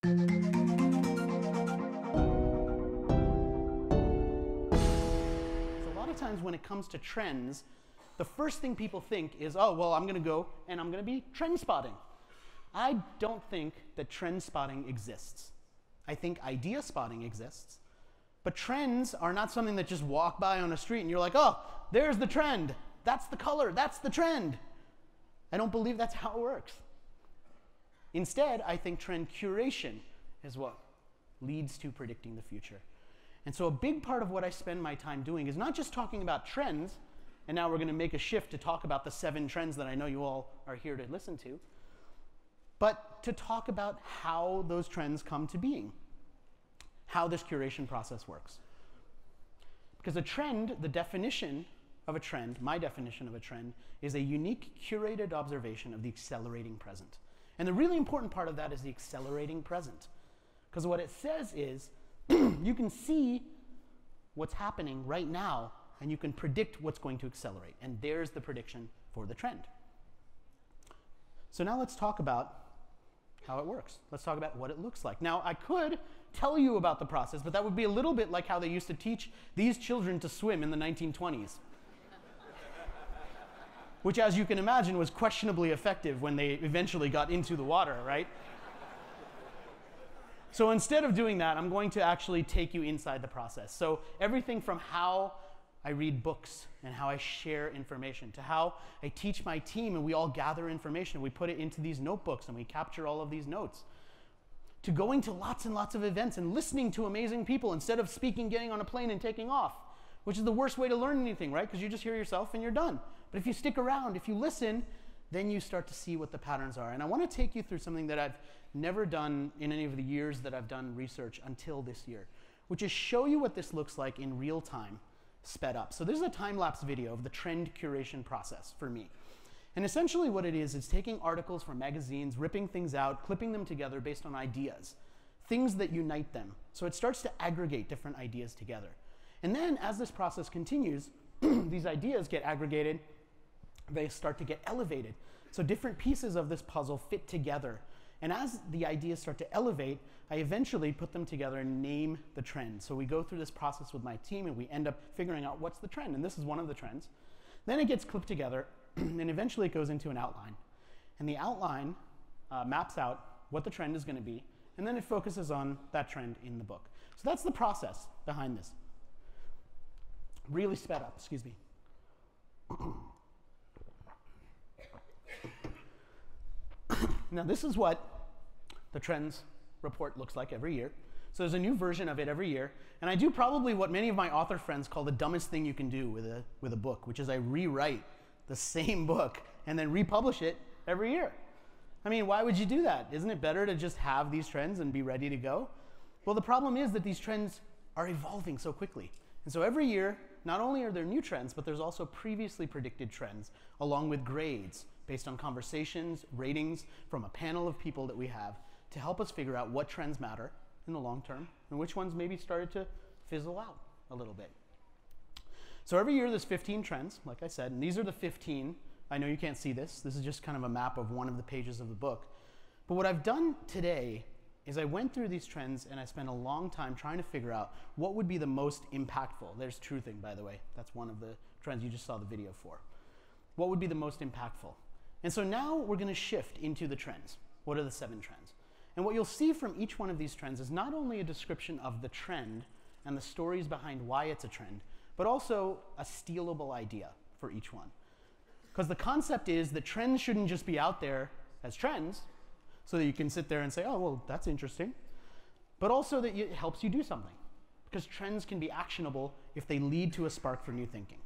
So a lot of times when it comes to trends, the first thing people think is, oh, well, I'm going to go and I'm going to be trend spotting. I don't think that trend spotting exists. I think idea spotting exists. But trends are not something that just walk by on a street and you're like, oh, there's the trend. That's the color. That's the trend. I don't believe that's how it works. Instead, I think trend curation is what leads to predicting the future. And so a big part of what I spend my time doing is not just talking about trends, and now we're going to make a shift to talk about the 7 trends that I know you all are here to listen to, but to talk about how those trends come to being, how this curation process works. Because a trend, the definition of a trend, my definition of a trend, is a unique curated observation of the accelerating present. And the really important part of that is the accelerating present. Because what it says is, you can see what's happening right now, and you can predict what's going to accelerate. And there's the prediction for the trend. So now let's talk about how it works. Let's talk about what it looks like. Now, I could tell you about the process, but that would be a little bit like how they used to teach these children to swim in the 1920s. Which, as you can imagine, was questionably effective when they eventually got into the water, right? So instead of doing that, I'm going to actually take you inside the process. So everything from how I read books and how I share information, to how I teach my team and we all gather information. We put it into these notebooks and we capture all of these notes. To going to lots and lots of events and listening to amazing people instead of speaking, getting on a plane and taking off, which is the worst way to learn anything, right? Because you just hear yourself and you're done. But if you stick around, if you listen, then you start to see what the patterns are. And I want to take you through something that I've never done in any of the years that I've done research until this year, which is show you what this looks like in real time, sped up. So this is a time-lapse video of the trend curation process for me. And essentially what it is taking articles from magazines, ripping things out, clipping them together based on ideas, things that unite them. So it starts to aggregate different ideas together. And then as this process continues, these ideas get aggregated, they start to get elevated. So different pieces of this puzzle fit together. And as the ideas start to elevate, I eventually put them together and name the trend. So we go through this process with my team and we end up figuring out what's the trend. And this is one of the trends. Then it gets clipped together and eventually it goes into an outline. And the outline maps out what the trend is going to be. And then it focuses on that trend in the book. So that's the process behind this. Really sped up, excuse me. Now this is what the trends report looks like every year. So there's a new version of it every year. And I do probably what many of my author friends call the dumbest thing you can do with a book, which is I rewrite the same book and then republish it every year. I mean, why would you do that? Isn't it better to just have these trends and be ready to go? Well, the problem is that these trends are evolving so quickly. And so every year, not only are there new trends, but there's also previously predicted trends, along with grades based on conversations, ratings from a panel of people that we have to help us figure out what trends matter in the long term and which ones maybe started to fizzle out a little bit. So every year there's 15 trends, like I said, and these are the 15. I know you can't see this. This is just kind of a map of one of the pages of the book. But what I've done today is I went through these trends and I spent a long time trying to figure out what would be the most impactful. There's truthing, by the way. That's one of the trends you just saw the video for. What would be the most impactful? And so now we're going to shift into the trends. What are the 7 trends? And what you'll see from each one of these trends is not only a description of the trend and the stories behind why it's a trend, but also a stealable idea for each one. Because the concept is that trends shouldn't just be out there as trends, so that you can sit there and say, oh, well, that's interesting. But also that it helps you do something. Because trends can be actionable if they lead to a spark for new thinking.